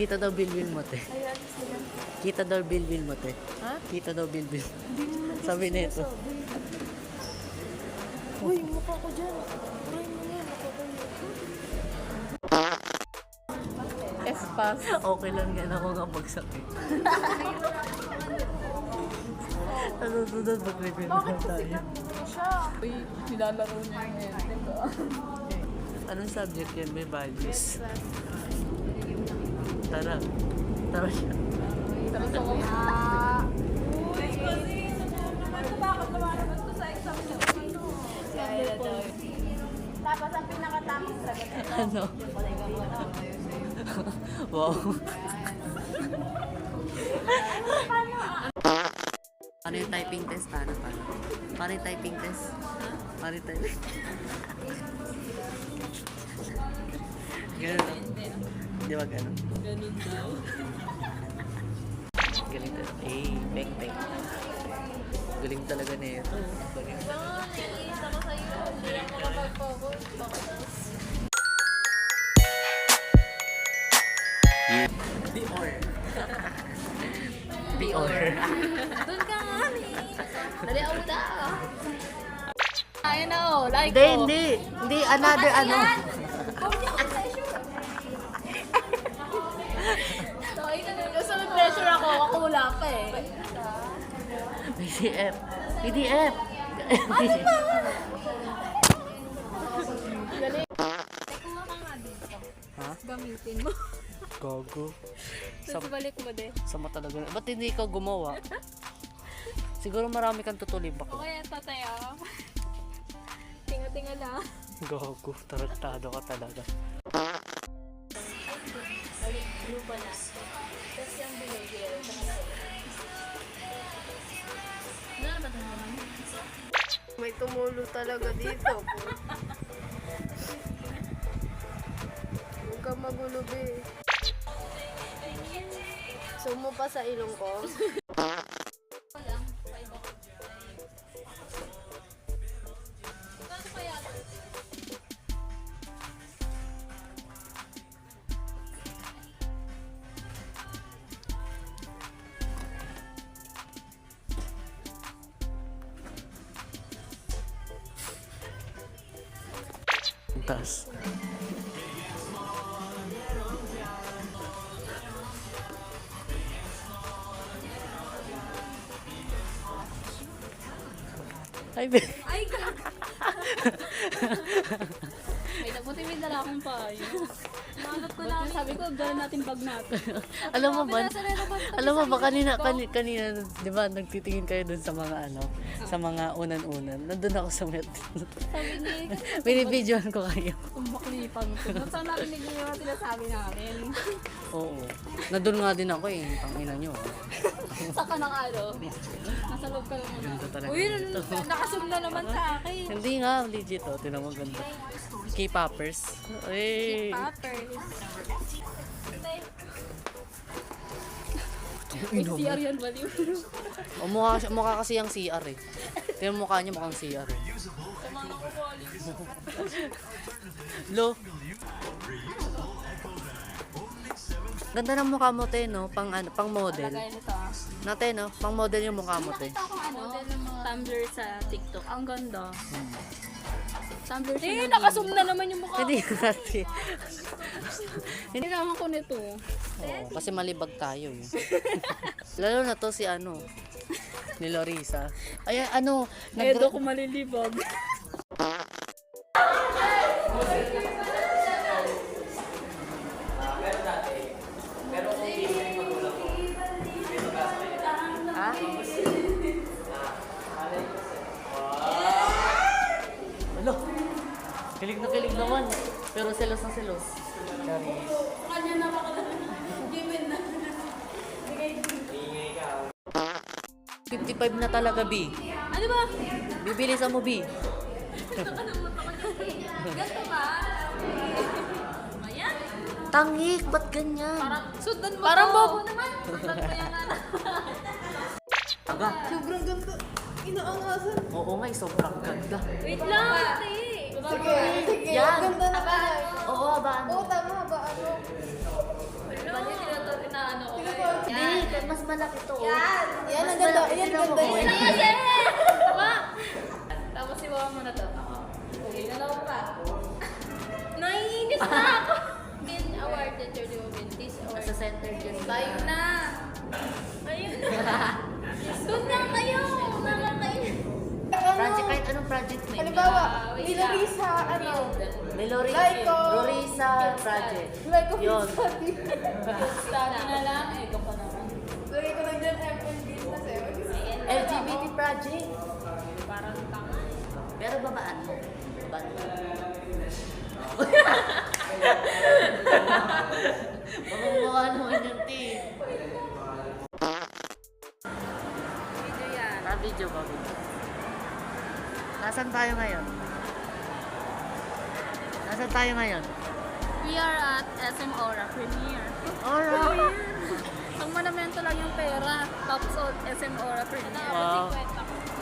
Kita daw bilbil mo, te. Kita daw bilbil mo, te. Ha? Kita daw bilbil. Sabi nito. Uy, mukha ko dyan. Uy, mukha ko dyan. Espas. Okay lang yan ako nga magsakit. Ano sunod mag-review na tayo. Siya. Uy, nilalaro niya yung ending ko. Anong subject yan? May values. Tara. Tara siya. Tara sa ko. Tapos ang pinakatamang sagot ito. Ano? Wow. Paano yung typing test? Paano? Paano yung typing test? Paano yung typing? Ganun. Di ba ganun? Ganun daw. Galing talaga. Eh, peng. Galing talaga na ito. Galing. Naiisa ko sa'yo. Hindi ako makapag-focus. Dior. Doon ka nga, dali ako na. Ayun na oh, like Hindi, ko. hindi. Hindi, another ano. So, ayun na. Gusto mag-pressure ako. Ako wala pa eh. PDF. PDF. Galing. Ha? Gamitin mo. Gogo. Tapos balik mo din. Sama talaga. Ba't hindi ka gumawa? Siguro marami kang tutulibak. Okay, ito tayo. Tinga-tinga lang. Gogo. Tarantado ka talaga. Blue pala. Tapos yung binigil. Ano ba ito naman? May tumulo talaga dito. Huwag ka magulo, be. Sumo pa sa ilong ko. Tas. Ay, be. Ay, ka! May nabuti may dala akong payo. Manot ko lang. Sabi ko, gano'n natin bag natin. Alam mo ba? Alam mo ba kanina, 'di ba, nagtitingin kayo dun sa mga ano, sa mga unan-unan. Nandun ako sa met. Sabi ni, Binibidyohan ko kayo. umaklipan ko. Doon saan narinig niyo yung sinasabi namin? Oo. Nandun nga din ako eh. Tangina nyo. Saka ng ano? Nasa loob ka lang muna. Ganda talaga Uy, dito. nakasum na naman sa akin. Hindi nga, legit oh. Tinan mo ganda. K-poppers. Ay. Poppers. Uy, CR yan, baliw. O, mukha kasi yung CR eh. Tingnan mo mukha niya mukhang CR eh. Lo. Ganda ng mukha mo, te, no? Pang, ano, pang model. Lagay nito ah. Nate, no? Pang model yung mukha mo, te. Nakita ko ano, Tumblr sa TikTok. Ang ganda. Tumblr siya. Eh, nakasum na naman yung mukha. Hindi kasi. Hindi naman ko nito. Oo, kasi malibag tayo eh. Lalo na to si ano, ni Larissa. Ay, ano, Eh, doon ko malilibag. Ha? Ano? Kilig na kilig naman. Pero selos na selos. Charis. Kanya na baka given na. 55 na talaga, B. Ano ba? Bibilisan mo, B. Ganto ba? Ayan. Tangik, ba't ganyan? Sundan mo parang bobo naman. Taga. Sobrang ganda. Inaangasan. Oo nga, sobrang ganda. Wait lang, ate. Sige, sige. Yan. Ganda na ba? Oo, abaan. Oo, tama ba? Ano? Balik malaki to. Yan, ang ganda. Yan, ang ganda. Tapos iwawa mo na to. Okay, nalaw pa. Naiinis na ako. Bin awarded to the women. This award. Nasa center dyan. Tayo na. Ayun. Doon lang kayo. Nakakainis. Project, kahit anong project mo. Halimbawa, wait ni Larissa, ano, Laiko. Lorisa project. Laiko Yun. study. Study na lang. Eh, ko pa naman. Lagay ko lang dyan, FM business eh. LGBT project. Parang tanga. Pero babaan mo. Babaan mo. Mamumuha naman yung team. Video yan. Video ba? Nasaan tayo ngayon? Nasaan tayo ngayon? We are at SM Aura Premiere. Alright. Ang monumento lang yung pera. Tapos SM Aura Premiere. Wow.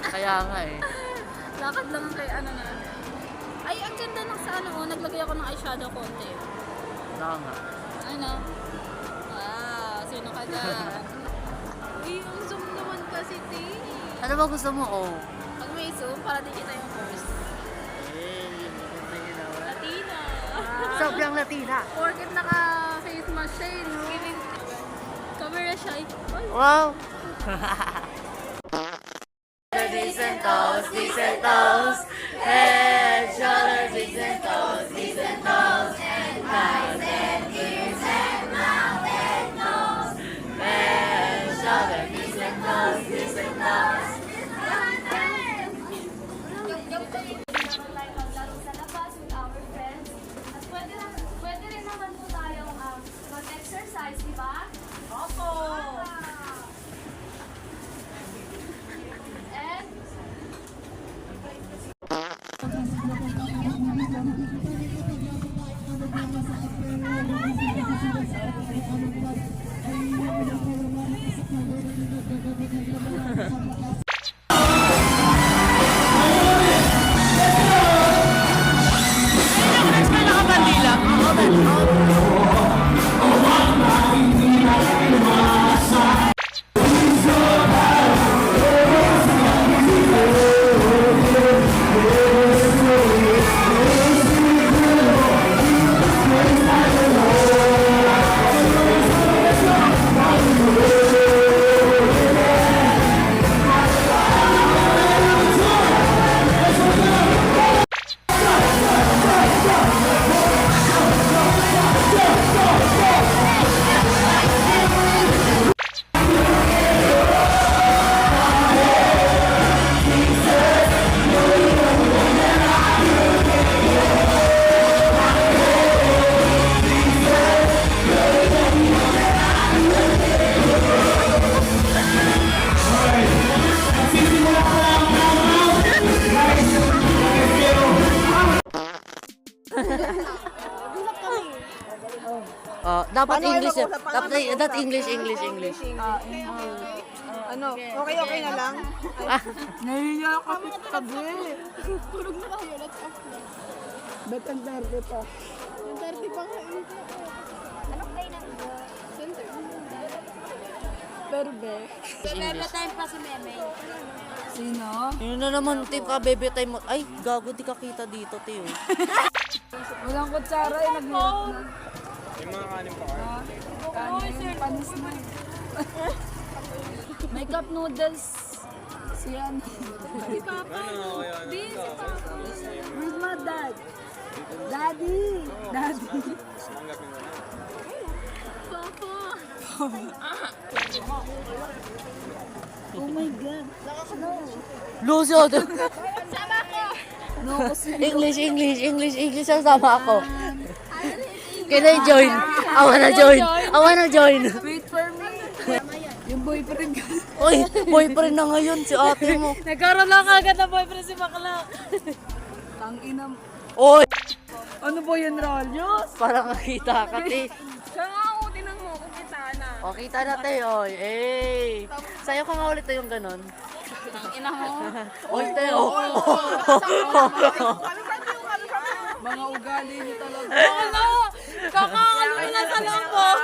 Kaya nga eh. Lakad lang kay ano na. Ay, ang ganda ng sa ano. Naglagay ako ng eyeshadow konti. Wala nga. Ano? Wow, sino ka dyan? Uy, ang zoom naman kasi, te. Ano ba gusto mo? Oh. Pag may zoom, para di kita yung first. Latina. Sobrang Latina. Porket naka-face mask siya, eh, no? Camera shy. Ay, Wow. Decent toes, decent toes. Head, shoulders, decent toes, decent toes. Eyes and ears and mouth and nose. Head, shoulders, decent toes, decent toes. Maglaro sa labas with our friends. At pwede rin naman po tayong mag-exercise, di ba? Opo! And Dapat English. Dapat English. Ano, okay na lang? Nahiya ka tabi. Tulog na kayo, let's off na. Bet ang 30 pa. Ang 30 pa nga eh. anong play ng Center. Pero be. Bebe time pa si Meme. Sino? Yun na naman, Tim, ka, bebe time mo. Ay, gago, di ka kita dito, Tim. Walang kutsara eh, nag-hirap na. Yung mga kanin pa kayo. Kanin, panis na. May cup noodles. Siyan. Si Papa. Where's my dad? Daddy. Daddy. Oh my God. No. Lucio, Sama ko! No, kasi English, ang sama ako. Can I join? I wanna join. wait for me. Yung boyfriend ko. Uy, boyfriend na ngayon si ate mo. Nagkaroon lang agad na boyfriend si Bakla. Tangina. Uy, Ano po yun, Rolyos? parang nakita ka, te. Siya nga ako, tinang mo, kung kita na. O, kita na, te, oy. Eh. Sayo ka nga ulit yung ganon. Ang ina mo. Oy, te, oh. Mga ugali niyo talaga. Ano? Kakakalo na sa lambok.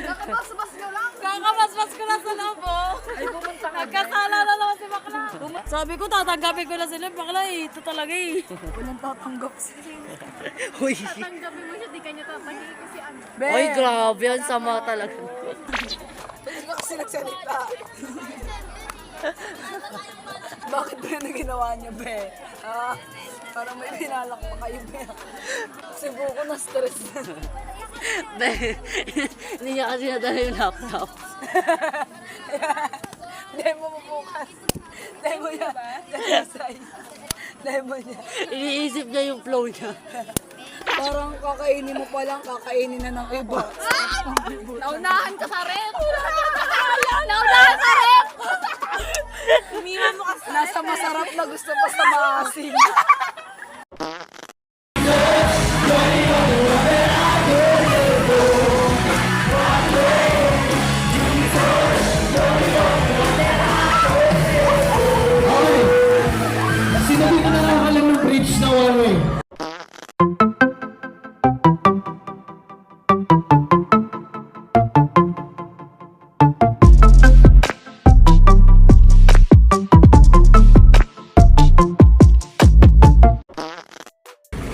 Nakabas-bas nyo lang. Kakapaspas ko na sa loob, oh. Ay, pumunta ka. Nagkasala na naman si bakla. Sabi ko, tatanggapin ko na sila. Bakla eh. Ito talaga eh. Walang tatanggap siya. Uy. Tanggapin mo siya, di kanya tatanggi kasi ano. Uy, grabe. Ang sama talaga. Hindi ka kasi nagsalita. Bakit ba yun na ginawa niya, be? Ah, parang may binalak pa kayo, be. Kasi buko na stress na. Be, hindi niya kasi nadala yung laptop. Demo mo bukas. Demo niya. Demo niya. Iniisip niya yung flow niya. Parang kakainin mo pa lang, kakainin na ng iba. Naunahan ka sa rep! Naunahan sa rep! Umiwan mo kasi. Nasa masarap na gusto pa sa maasim. Sinabi ko na nakakalang ng bridge na one way.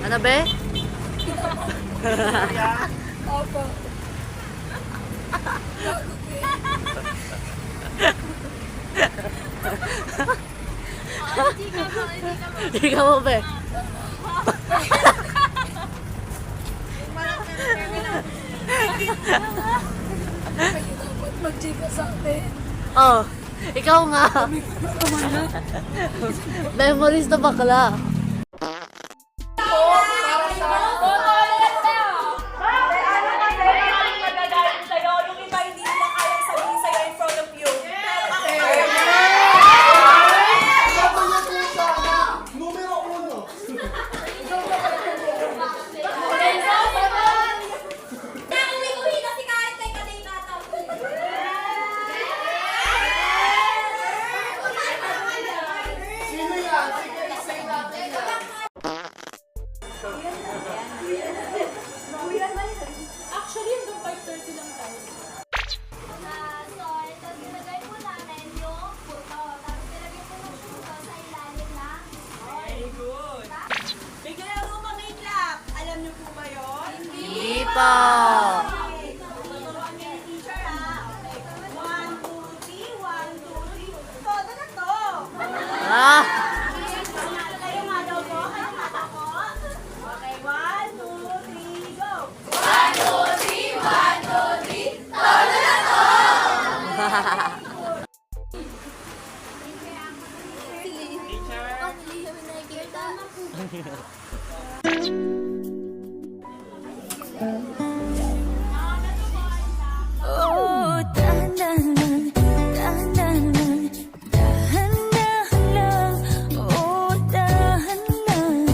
Ano, be? Opo. Ikaw mo, be? Dapat mag-chika sa atin. Oh, ikaw nga. Memories na bakla. Actually, hanggang 5:30 lang tayo. So, ito, nilagay po namin yung puto. Tapos nilagay po ng puto sa ilalim na. Very good. Bigyan mo mga clap. Alam niyo po ba yun? Hindi pa. Tuturuan niya ni teacher, ha? Okay. 1, 2, 3, 1, 2, 3. Todo na to. Ah! Kayo nga daw po. Kayo nga daw po. Okay, 1, 2, 3, go. Oh, dahan-dahan, dahan-dahan, dahan-dahan lang. Oh, dahan-dahan.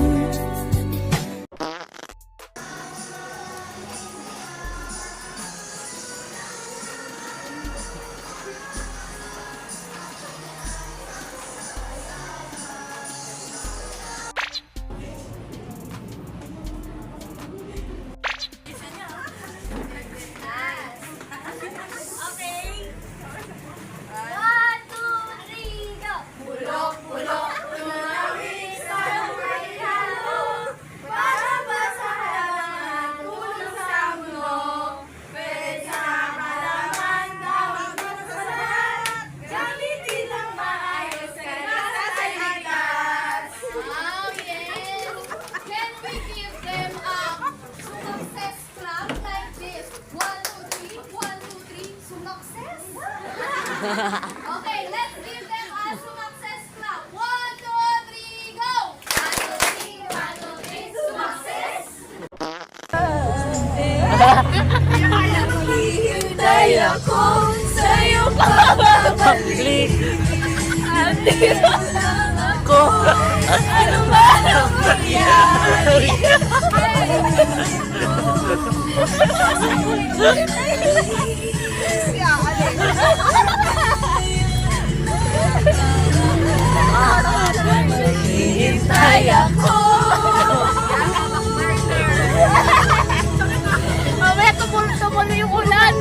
Can we give them a success clap like this? 1, 2, 3, 1, 2, 3, success? Okay, let's give them a success clap. 1, 2, 3, go! 1, 2, 3, 1, 2, 3, success! Hintay ako sa'yo babalik. Andito lang ako. Ano ba ang mangyari? Hintay ako. Mamaya tumulo yung ulan.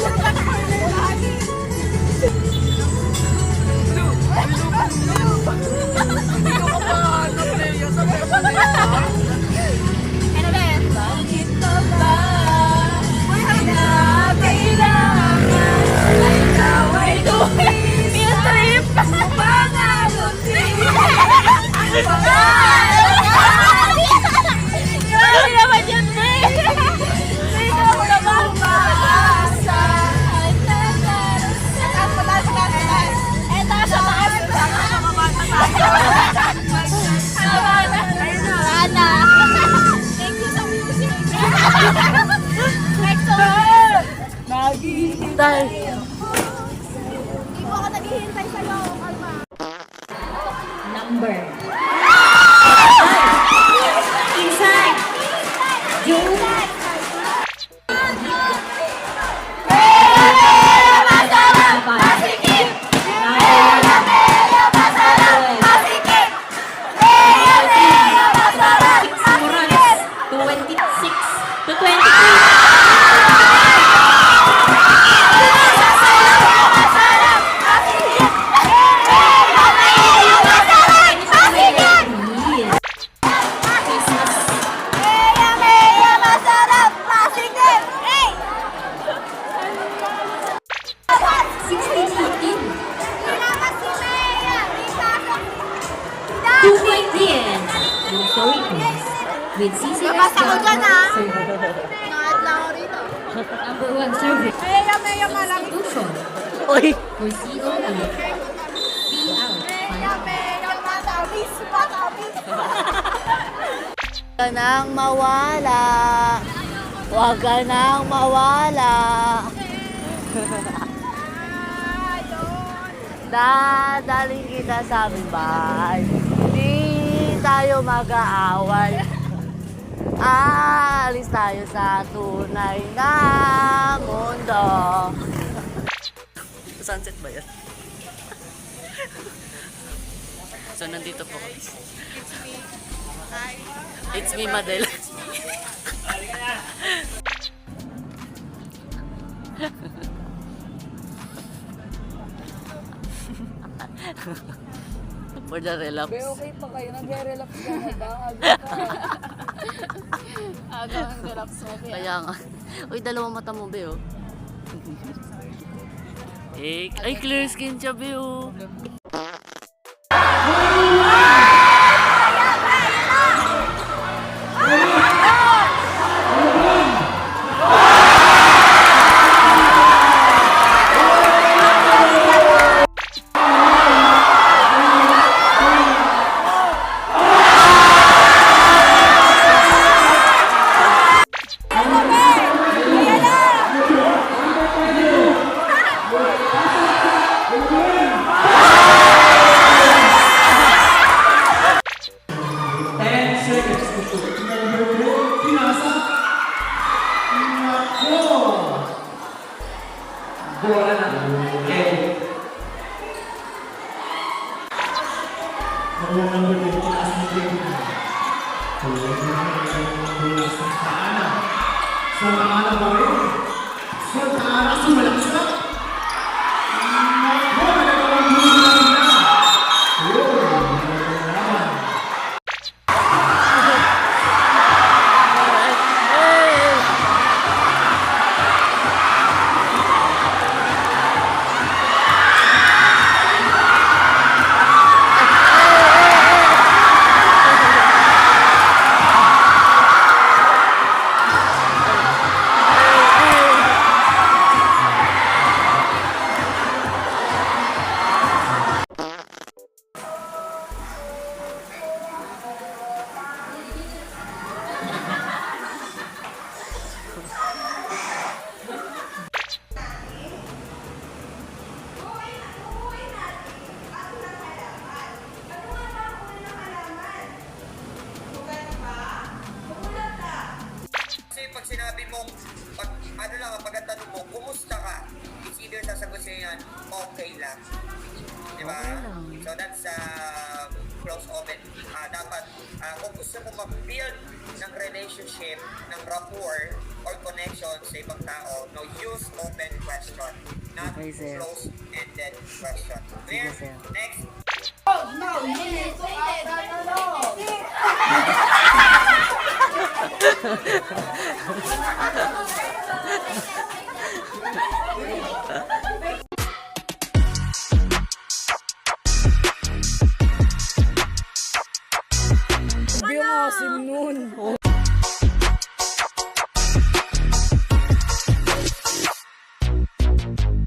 Tay. Hindi po ako naghihintay sa'yo. Kalma. Number. Inside. June. With CCS Babasa ko dyan, ha? Survey. Nangat lang ako rito. Number 1 survey. Meya ka lang. Institution Uy. for COE. Be out. Meya, matamis, matamis. Huwag ka nang mawala. Huwag ka nang mawala. Dadaling kita sa aming bahay. Di tayo mag-aaway. Alis tayo sa tunay na mundo. Sunset ba yan? So, nandito po kami. It's me, Madel. For the relax. Okay pa kayo, nag-relax ka na ba? Aga ang relax mo. Kaya nga. Uy, dalawang mata mo, Be, oh. Ay, clear skin siya, Be, oh. Bola na. Okay. Nakuha number 2, taas ng 20. Santa Ana. Santa Ana ba rin? Santa Ana, sumalang siya. Nakuha, nagawang buhay na sila. Yun, naman. Kasi pag sinabi mo, pag ang tanong mo, kumusta ka? It's either sasagot siya yan, okay lang. Di ba? So that's close open. Dapat, kung gusto mo mag-build ng relationship, ng rapport, or connection sa ibang tao, no, use open question, not Okay, sir. close-ended question. Clear? Sige, sir. Next. Sabi yung asim nun.